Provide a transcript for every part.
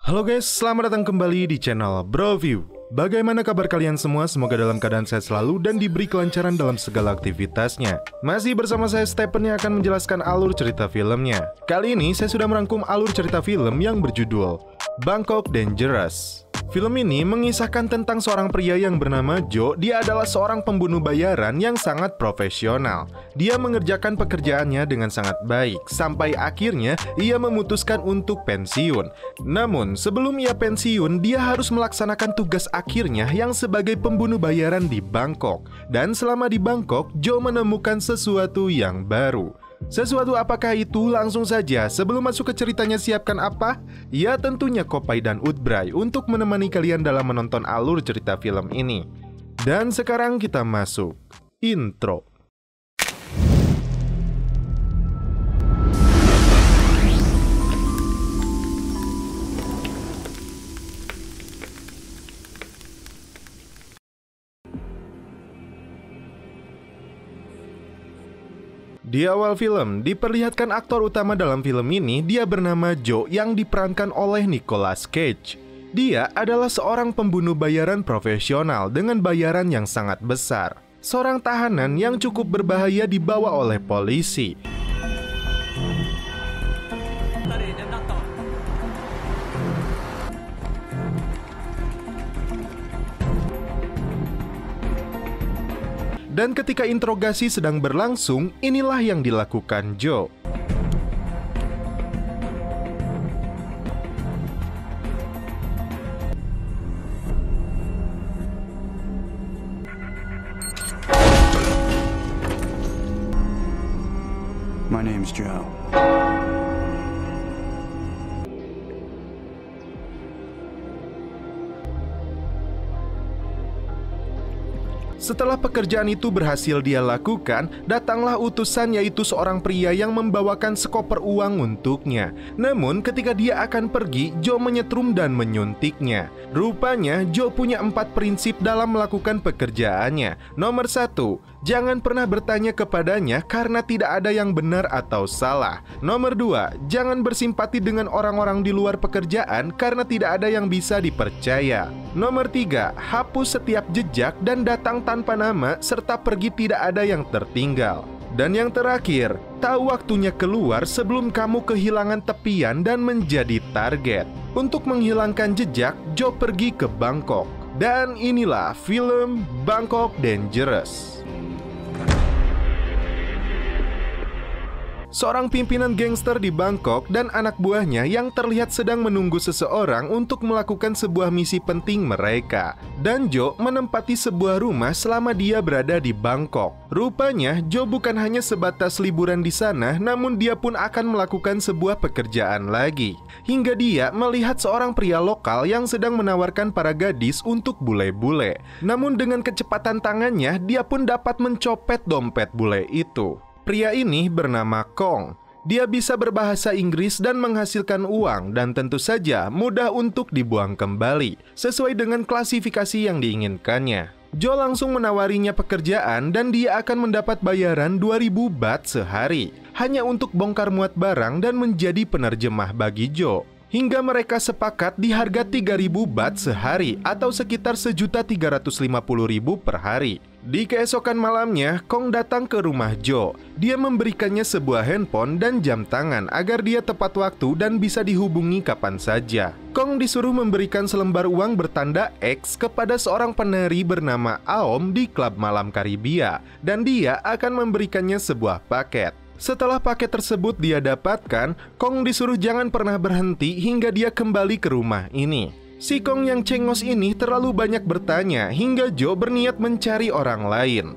Halo guys, selamat datang kembali di channel Broview. Bagaimana kabar kalian semua? Semoga dalam keadaan sehat selalu dan diberi kelancaran dalam segala aktivitasnya. Masih bersama saya Stephen yang akan menjelaskan alur cerita filmnya. Kali ini saya sudah merangkum alur cerita film yang berjudul Bangkok Dangerous. Film ini mengisahkan tentang seorang pria yang bernama Joe. Dia adalah seorang pembunuh bayaran yang sangat profesional. Dia mengerjakan pekerjaannya dengan sangat baik, sampai akhirnya ia memutuskan untuk pensiun. Namun, sebelum ia pensiun, dia harus melaksanakan tugas akhirnya yang sebagai pembunuh bayaran di Bangkok. Dan selama di Bangkok, Joe menemukan sesuatu yang baru. Sesuatu apakah itu? Langsung saja, sebelum masuk ke ceritanya, siapkan apa? Ya tentunya Kopai dan Udbray untuk menemani kalian dalam menonton alur cerita film ini. Dan sekarang kita masuk intro. Di awal film, diperlihatkan aktor utama dalam film ini, dia bernama Joe yang diperankan oleh Nicolas Cage. Dia adalah seorang pembunuh bayaran profesional dengan bayaran yang sangat besar. Seorang tahanan yang cukup berbahaya dibawa oleh polisi. Dan ketika interogasi sedang berlangsung, inilah yang dilakukan Joe. My name's Joe. Setelah pekerjaan itu berhasil dia lakukan, datanglah utusan, yaitu seorang pria yang membawakan sekoper uang untuknya. Namun ketika dia akan pergi, Joe menyetrum dan menyuntiknya. Rupanya Joe punya 4 prinsip dalam melakukan pekerjaannya. Nomor 1, jangan pernah bertanya kepadanya karena tidak ada yang benar atau salah. Nomor 2, jangan bersimpati dengan orang-orang di luar pekerjaan karena tidak ada yang bisa dipercaya. Nomor 3, hapus setiap jejak dan datang tanpa nama serta pergi tidak ada yang tertinggal. Dan yang terakhir, tahu waktunya keluar sebelum kamu kehilangan tepian dan menjadi target. Untuk menghilangkan jejak, Joe pergi ke Bangkok. Dan inilah film Bangkok Dangerous. Seorang pimpinan gangster di Bangkok dan anak buahnya yang terlihat sedang menunggu seseorang untuk melakukan sebuah misi penting mereka. Dan Joe menempati sebuah rumah selama dia berada di Bangkok. Rupanya Joe bukan hanya sebatas liburan di sana, namun dia pun akan melakukan sebuah pekerjaan lagi. Hingga dia melihat seorang pria lokal yang sedang menawarkan para gadis untuk bule-bule. Namun dengan kecepatan tangannya, dia pun dapat mencopet dompet bule itu. Pria ini bernama Kong. Dia bisa berbahasa Inggris dan menghasilkan uang, dan tentu saja mudah untuk dibuang kembali sesuai dengan klasifikasi yang diinginkannya. Joe langsung menawarinya pekerjaan dan dia akan mendapat bayaran 2.000 baht sehari hanya untuk bongkar muat barang dan menjadi penerjemah bagi Joe. Hingga mereka sepakat di harga 3.000 baht sehari atau sekitar 1.350.000 per hari. Di keesokan malamnya, Kong datang ke rumah Joe. Dia memberikannya sebuah handphone dan jam tangan agar dia tepat waktu dan bisa dihubungi kapan saja. Kong disuruh memberikan selembar uang bertanda X kepada seorang penari bernama Aom di klub malam Karibia, dan dia akan memberikannya sebuah paket. Setelah paket tersebut dia dapatkan, Kong disuruh jangan pernah berhenti hingga dia kembali ke rumah ini. Si Kong yang cengos ini terlalu banyak bertanya hingga Joe berniat mencari orang lain.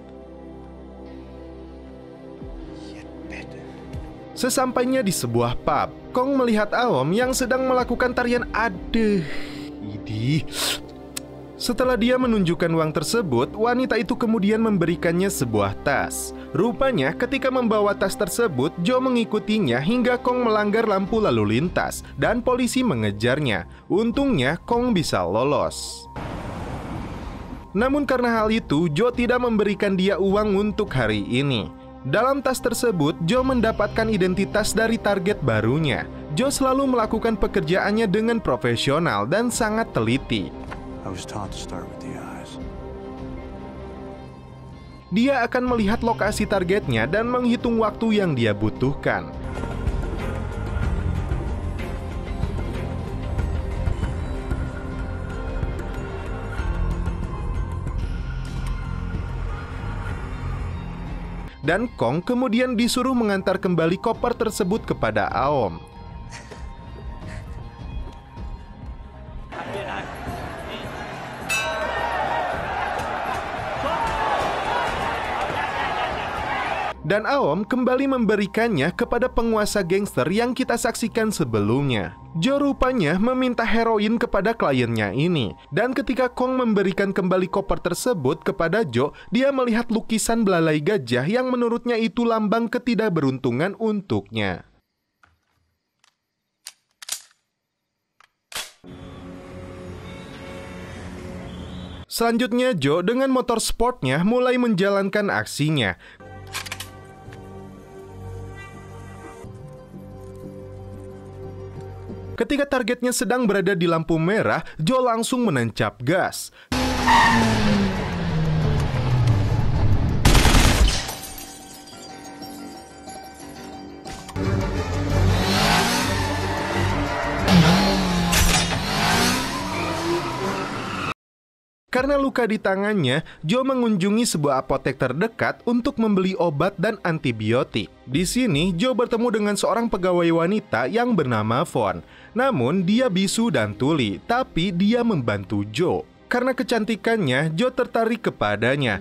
Sesampainya di sebuah pub, Kong melihat Aom yang sedang melakukan tarian idih. Setelah dia menunjukkan uang tersebut, wanita itu kemudian memberikannya sebuah tas. Rupanya ketika membawa tas tersebut, Joe mengikutinya hingga Kong melanggar lampu lalu lintas dan polisi mengejarnya. Untungnya Kong bisa lolos. Namun karena hal itu, Joe tidak memberikan dia uang untuk hari ini. Dalam tas tersebut, Joe mendapatkan identitas dari target barunya. Joe selalu melakukan pekerjaannya dengan profesional dan sangat teliti. Dia akan melihat lokasi targetnya dan menghitung waktu yang dia butuhkan. Dan Kong kemudian disuruh mengantar kembali koper tersebut kepada Aom. Dan Aom kembali memberikannya kepada penguasa gangster yang kita saksikan sebelumnya. Joe rupanya meminta heroin kepada kliennya ini. Dan ketika Kong memberikan kembali koper tersebut kepada Joe, dia melihat lukisan belalai gajah yang menurutnya itu lambang ketidakberuntungan untuknya. Selanjutnya, Joe dengan motor sportnya mulai menjalankan aksinya. Ketika targetnya sedang berada di lampu merah, Joe langsung menancap gas. Karena luka di tangannya, Joe mengunjungi sebuah apotek terdekat untuk membeli obat dan antibiotik. Di sini, Joe bertemu dengan seorang pegawai wanita yang bernama Von. Namun, dia bisu dan tuli, tapi dia membantu Joe. Karena kecantikannya, Joe tertarik kepadanya.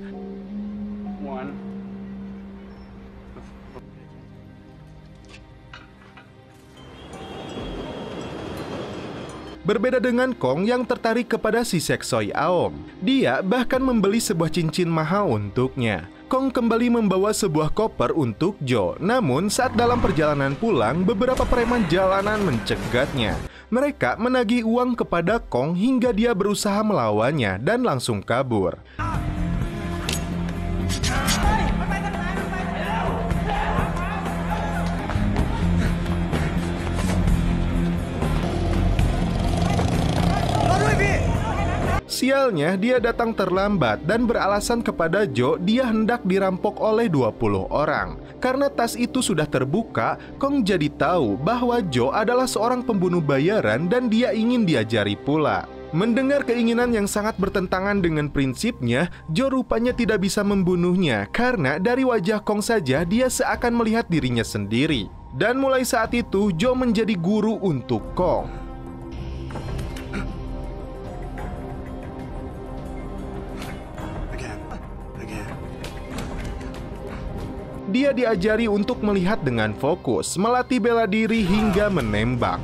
Berbeda dengan Kong yang tertarik kepada si seksoi Aom. Dia bahkan membeli sebuah cincin mahal untuknya. Kong kembali membawa sebuah koper untuk Joe. Namun saat dalam perjalanan pulang, beberapa preman jalanan mencegatnya. Mereka menagih uang kepada Kong hingga dia berusaha melawannya dan langsung kabur. Sialnya, dia datang terlambat dan beralasan kepada Joe dia hendak dirampok oleh 20 orang. Karena tas itu sudah terbuka, Kong jadi tahu bahwa Joe adalah seorang pembunuh bayaran dan dia ingin diajari pula. Mendengar keinginan yang sangat bertentangan dengan prinsipnya, Joe rupanya tidak bisa membunuhnya karena dari wajah Kong saja dia seakan melihat dirinya sendiri. Dan mulai saat itu, Joe menjadi guru untuk Kong. Dia diajari untuk melihat dengan fokus, melatih bela diri hingga menembak.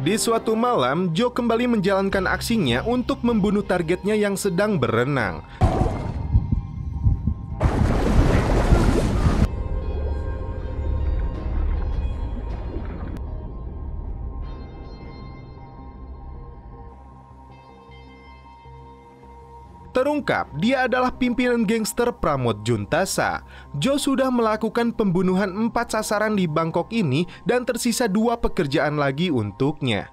Di suatu malam, Joe kembali menjalankan aksinya untuk membunuh targetnya yang sedang berenang. Terungkap, dia adalah pimpinan gangster Pramod Juntasa. Joe sudah melakukan pembunuhan 4 sasaran di Bangkok ini dan tersisa 2 pekerjaan lagi untuknya.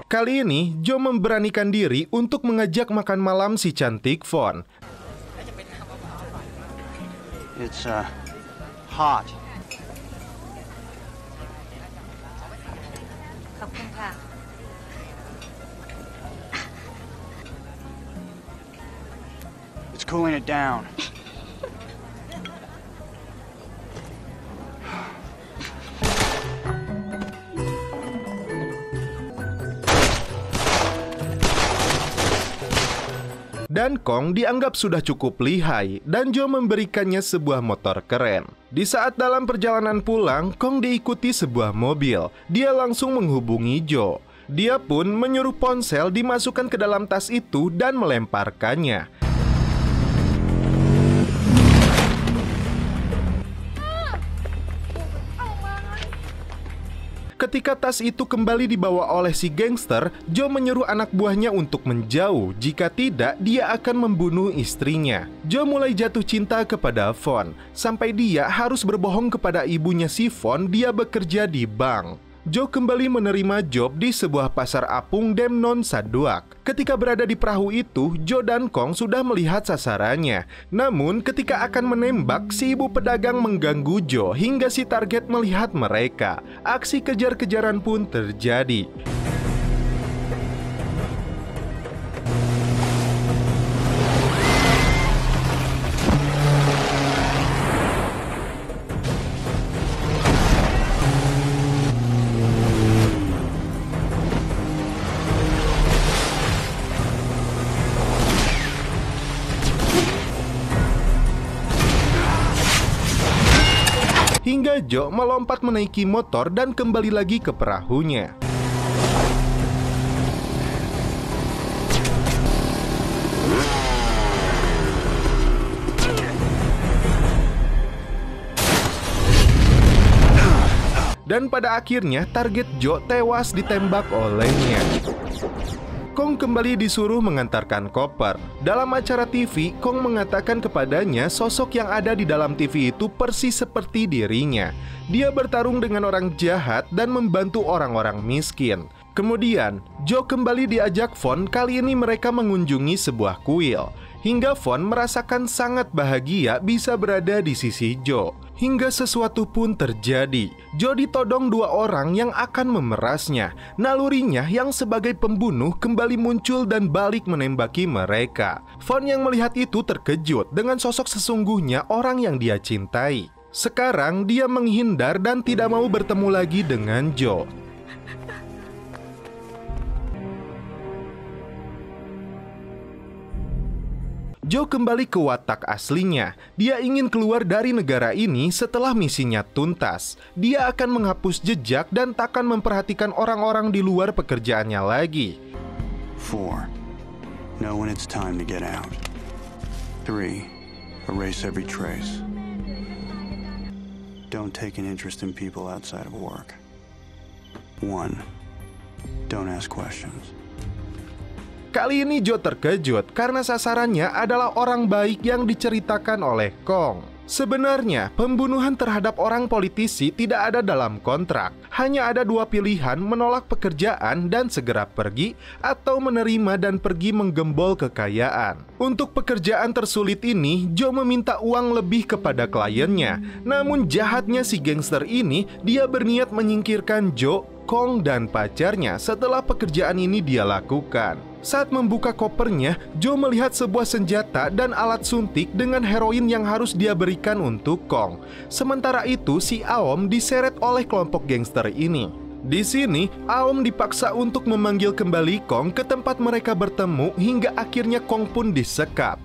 Kali ini, Joe memberanikan diri untuk mengajak makan malam si cantik Von. It's hot. It's cooling it down. Dan Kong dianggap sudah cukup lihai dan Joe memberikannya sebuah motor keren. Di saat dalam perjalanan pulang, Kong diikuti sebuah mobil. Dia langsung menghubungi Joe. Dia pun menyuruh ponsel dimasukkan ke dalam tas itu dan melemparkannya. Ketika tas itu kembali dibawa oleh si gangster, Joe menyuruh anak buahnya untuk menjauh. Jika tidak, dia akan membunuh istrinya. Joe mulai jatuh cinta kepada Vaughn, sampai dia harus berbohong kepada ibunya si Vaughn dia bekerja di bank. Joe kembali menerima job di sebuah pasar apung Demnon Saduak. Ketika berada di perahu itu, Joe dan Kong sudah melihat sasarannya. Namun ketika akan menembak, si ibu pedagang mengganggu Joe hingga si target melihat mereka. Aksi kejar-kejaran pun terjadi. Hingga Joe melompat menaiki motor dan kembali lagi ke perahunya. Dan pada akhirnya target Joe tewas ditembak olehnya. Kong kembali disuruh mengantarkan koper. Dalam acara TV, Kong mengatakan kepadanya sosok yang ada di dalam TV itu persis seperti dirinya. Dia bertarung dengan orang jahat dan membantu orang-orang miskin. Kemudian, Joe kembali diajak Vaughn, kali ini mereka mengunjungi sebuah kuil. Hingga Vaughn merasakan sangat bahagia bisa berada di sisi Joe. Hingga sesuatu pun terjadi. Joe ditodong dua orang yang akan memerasnya. Nalurinya yang sebagai pembunuh kembali muncul dan balik menembaki mereka. Vaughn yang melihat itu terkejut dengan sosok sesungguhnya orang yang dia cintai. Sekarang dia menghindar dan tidak mau bertemu lagi dengan Joe. Joe kembali ke watak aslinya. Dia ingin keluar dari negara ini setelah misinya tuntas. Dia akan menghapus jejak dan takkan memperhatikan orang-orang di luar pekerjaannya lagi. 4. Know when it's time to get out. 3. Erase every trace. Don't take an interest in people outside of work. 1. Don't ask questions. Kali ini Joe terkejut karena sasarannya adalah orang baik yang diceritakan oleh Kong. Sebenarnya, pembunuhan terhadap orang politisi tidak ada dalam kontrak. Hanya ada dua pilihan, menolak pekerjaan dan segera pergi, atau menerima dan pergi menggembol kekayaan. Untuk pekerjaan tersulit ini, Joe meminta uang lebih kepada kliennya. Namun jahatnya si gangster ini, dia berniat menyingkirkan Joe, Kong, dan pacarnya setelah pekerjaan ini dia lakukan. Saat membuka kopernya, Joe melihat sebuah senjata dan alat suntik dengan heroin yang harus dia berikan untuk Kong. Sementara itu, si Aom diseret oleh kelompok gangster ini. Di sini, Aom dipaksa untuk memanggil kembali Kong ke tempat mereka bertemu hingga akhirnya Kong pun disekap.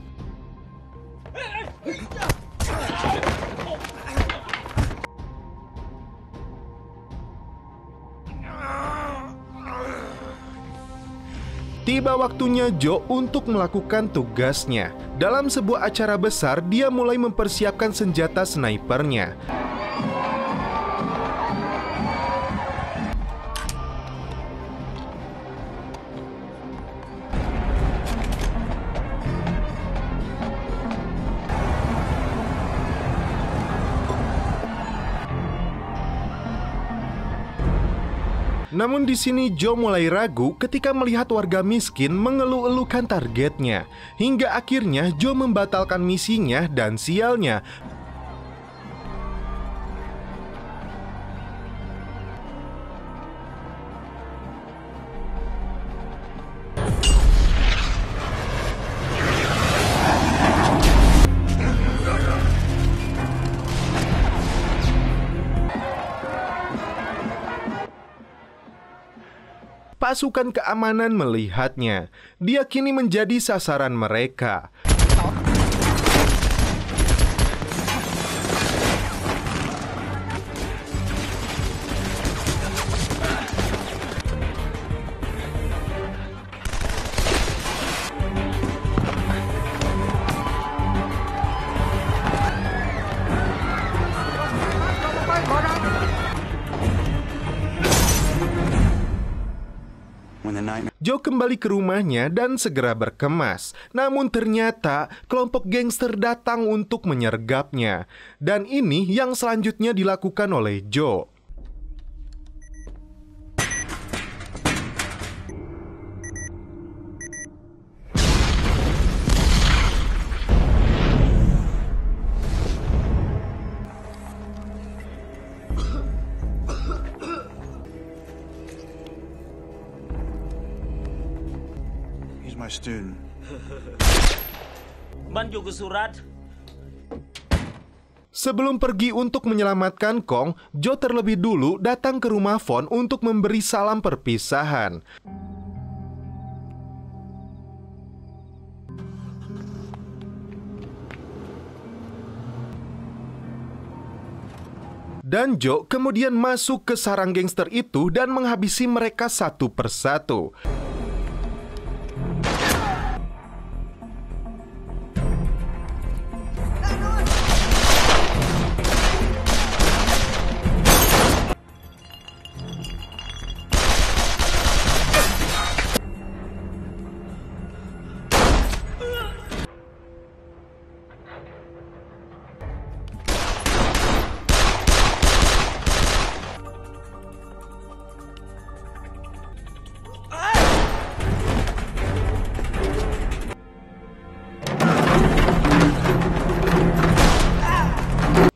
Tiba waktunya Joe untuk melakukan tugasnya. Dalam sebuah acara besar, dia mulai mempersiapkan senjata snipernya. Namun di sini Joe mulai ragu ketika melihat warga miskin mengeluh-elukan targetnya. Hingga akhirnya Joe membatalkan misinya dan sialnya, pasukan keamanan melihatnya. Dia kini menjadi sasaran mereka. Joe kembali ke rumahnya dan segera berkemas. Namun ternyata kelompok gangster datang untuk menyergapnya. Dan ini yang selanjutnya dilakukan oleh Joe. My student. Man juga surat. Sebelum pergi untuk menyelamatkan Kong, Joe terlebih dulu datang ke rumah Von untuk memberi salam perpisahan. Dan Joe kemudian masuk ke sarang gangster itu dan menghabisi mereka satu persatu.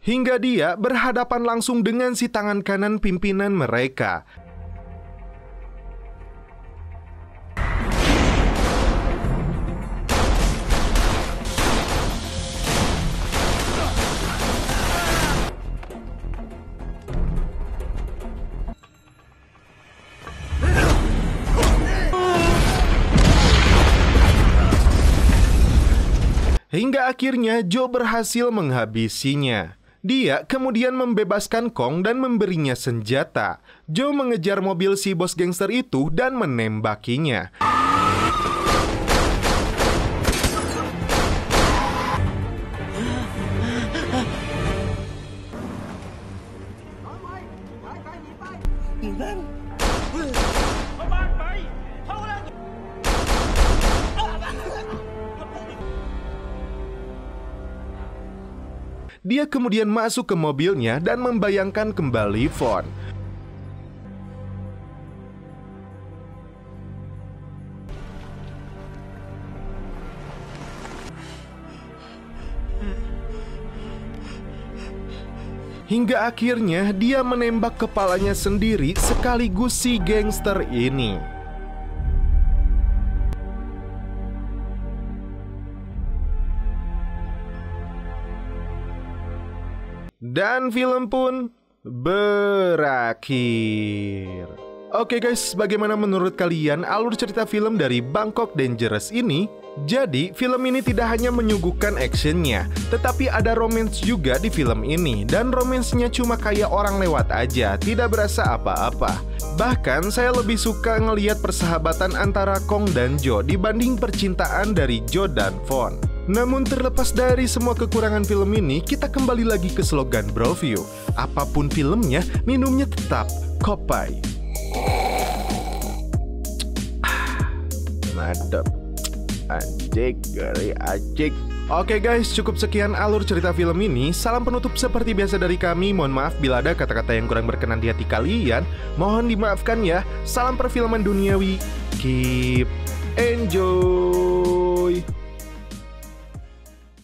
Hingga dia berhadapan langsung dengan si tangan kanan pimpinan mereka. Hingga akhirnya Joe berhasil menghabisinya. Dia kemudian membebaskan Kong dan memberinya senjata. Joe mengejar mobil si bos gangster itu dan menembakinya. Dia kemudian masuk ke mobilnya dan membayangkan kembali Von. Hingga akhirnya dia menembak kepalanya sendiri sekaligus si gangster ini. Dan film pun berakhir. Oke guys, bagaimana menurut kalian alur cerita film dari Bangkok Dangerous ini? Jadi, film ini tidak hanya menyuguhkan actionnya, tetapi ada romance juga di film ini. Dan romansnya cuma kayak orang lewat aja, tidak berasa apa-apa. Bahkan, saya lebih suka ngelihat persahabatan antara Kong dan Joe dibanding percintaan dari Joe dan Von. Namun terlepas dari semua kekurangan film ini, kita kembali lagi ke slogan Broview. Apapun filmnya, minumnya tetap Kopai. Mantap. Ajik, gari ajik. Oke guys, cukup sekian alur cerita film ini. Salam penutup seperti biasa dari kami. Mohon maaf bila ada kata-kata yang kurang berkenan di hati kalian. Mohon dimaafkan ya. Salam perfilman duniawi. Keep enjoy.